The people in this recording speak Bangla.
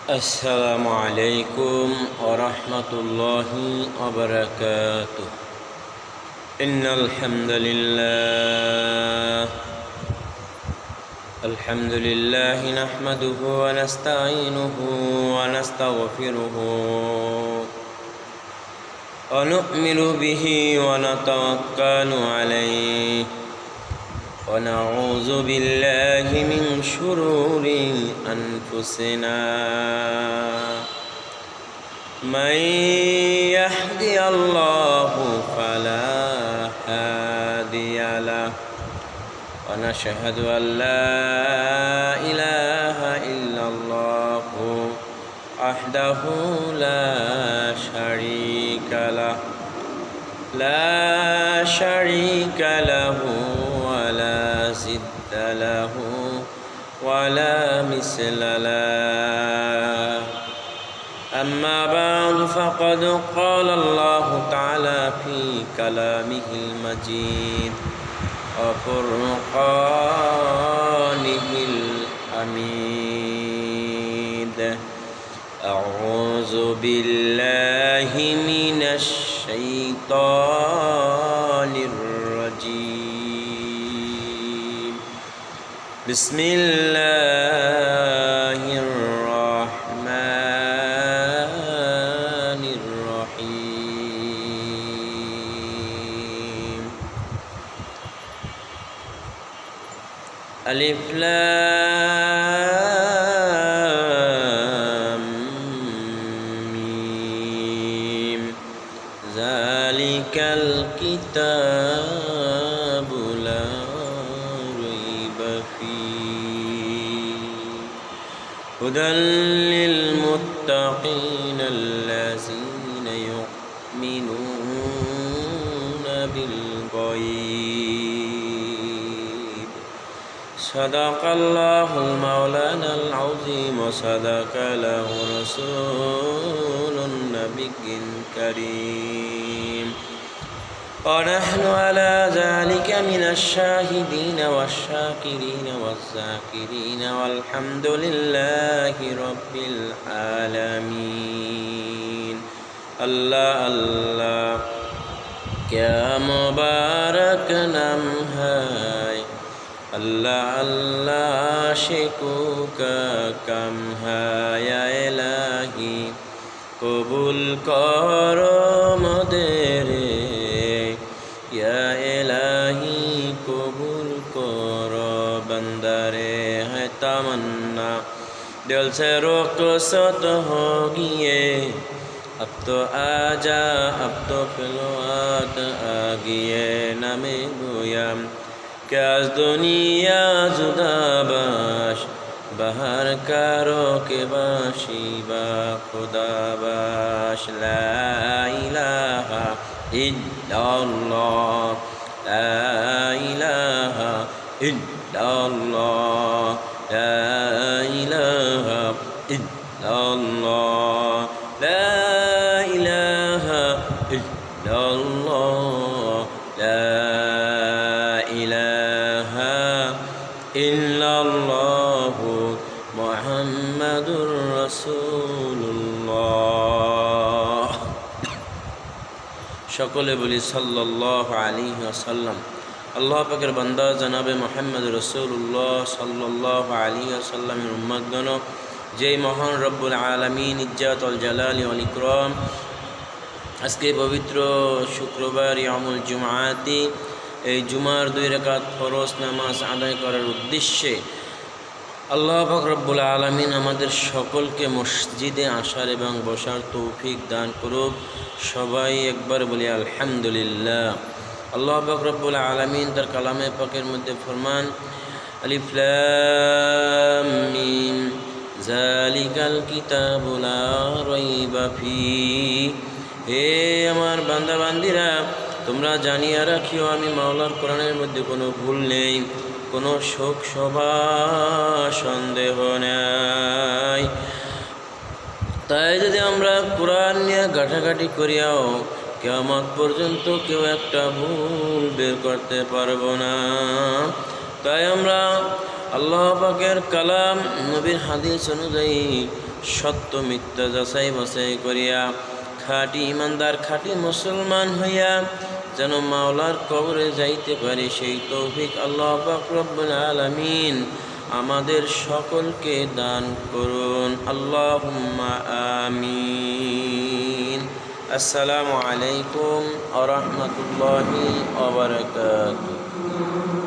السلام عليكم ورحمة الله وبركاته. إن الحمد لله نحمده ونستعينه ونستغفره ونؤمن به ونتوكل عليه ونعوذ بالله من شرور أنفسنا من يهدي الله فلا هادي له ونشهد أن لا إله إلا الله وحده لا شريك له ولا ضد له ولا مثل له. أما بعد فقد قال الله تعالى في كلامه المجيد وفرقانه الحميد. أعوذ بالله من الشيطان الرجيم. بسم الله الرحمن الرحيم. ألف لام ميم ذلك الكتاب لا ريب فيه هدى للمتقين الذين يؤمنون بالغيب. صدق الله المولانا العظيم وصدق له رسول النبي الكريم. ونحن على ذلك من الشاهدين والشاكرين والذاكرين والحمد لله رب العالمين. اللہ اللہ کیا مبارک نام ہے، اللہ اللہ عاشقوں کا کام ہے. یا الہی قبول کرو مدرے، یا الہی قبول کرو بندرے. ہے تمنا دل سے رخصت ہوگیے، اب تو آجا اب تو فلوات آگیے. نمی گویم کہ از دنیا جدا باش، بہر کارو کے باشی با خدا باش. لا الہ الا اللہ، لا الہ الا اللہ، لا الہ الا اللہ، لا الہ الا اللہ، لا الہ الا اللہ محمد رسول اللہ. সকলে বলি সাল্লাল্লাহু আলাইহি ওয়াসাল্লাম. আল্লাহ পাকের বান্দা জনাবে মুহাম্মদ রাসূলুল্লাহ সাল্লাল্লাহু আলাইহি ওয়াসাল্লামের উম্মতগণ, যেই মহান রব্বুল আলামিন ইজ্জাতুল জালালি ওয়াল ইকরাম আজকে পবিত্র শুক্রবার ইয়ামুল জুমআতি এই জুমার 2 রাকাত ফরজ নামাজ আদায় করার উদ্দেশ্যে আল্লাহ পাক রব্বুল আলামিন আমাদের সকলকে মসজিদে আসার এবং বসার তৌফিক দান করুক. সবাই একবার বলি আলহামদুলিল্লাহ. আল্লাহ পাক রব্বুল আলামিন তার কালামে পাকের মধ্যে ফরমান, আলিফ লাম মিম যালিকাল কিতাবু লা রাইবা ফীহ. হে আমার বান্দা বান্দিরা, তোমরা জানিয়া রাখিও আমি মাওলার কোরআনের মধ্যে কোনো ভুল নেই, কোনো শোক সভা সন্দেহ নাই. তাই যদি আমরা কোরআন নিয়ে ঘাটাঘাটি করিয়াও কিয়ামত পর্যন্ত কেউ একটা ভুল বের করতে পারবো না। তাই আমরা আল্লাহ পাকের কালাম নবীর হাদিস অনুযায়ী সত্য মিথ্যা যাচাই বাছাই করিয়া খাঁটি ইমানদার খাঁটি মুসলমান হইয়া যেন মাওলার কবরে যাইতে পারে, সেই তৌফিক আল্লাহ পাক রব্বুল আলামিন আমাদের সকলকে দান করুন। আল্লাহুম্মা আমিন। আসসালামু আলাইকুম ওয়া রাহমাতুল্লাহি ওয়া বারাকাতুহু।